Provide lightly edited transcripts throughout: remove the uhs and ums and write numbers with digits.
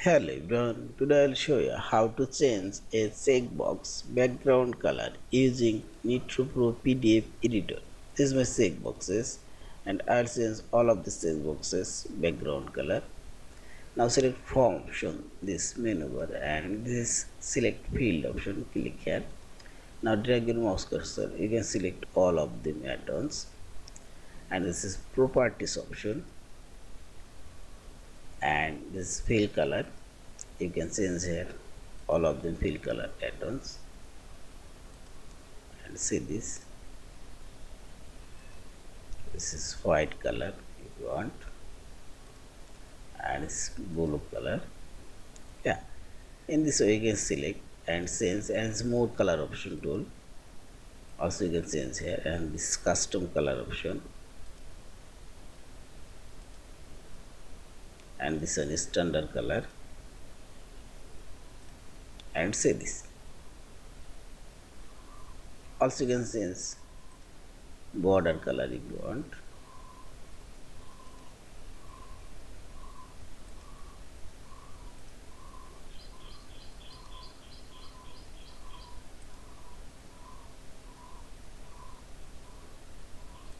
Hello everyone, today I'll show you how to change a checkbox background color using Nitro Pro PDF Editor. This is my checkboxes and I'll change all of the checkboxes background color. Now select form option, this menu bar, and this select field option, click here. Now drag your mouse cursor, you can select all of the add-ons, and this is properties option, and this fill color. You can change here all of them fill color add-ons, and see this is white color if you want, and it's blue color. Yeah, in this way you can select and change, and it's more color option tool also you can change here, and this custom color option, and this one is standard color, and say this also you can change border color if you want.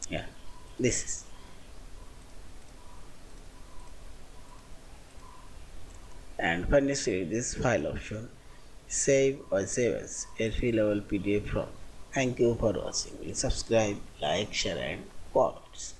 Yeah, this is, and finally select this file option, save or save as a fillable PDF form. Thank you for watching. Please subscribe, like, share and comment.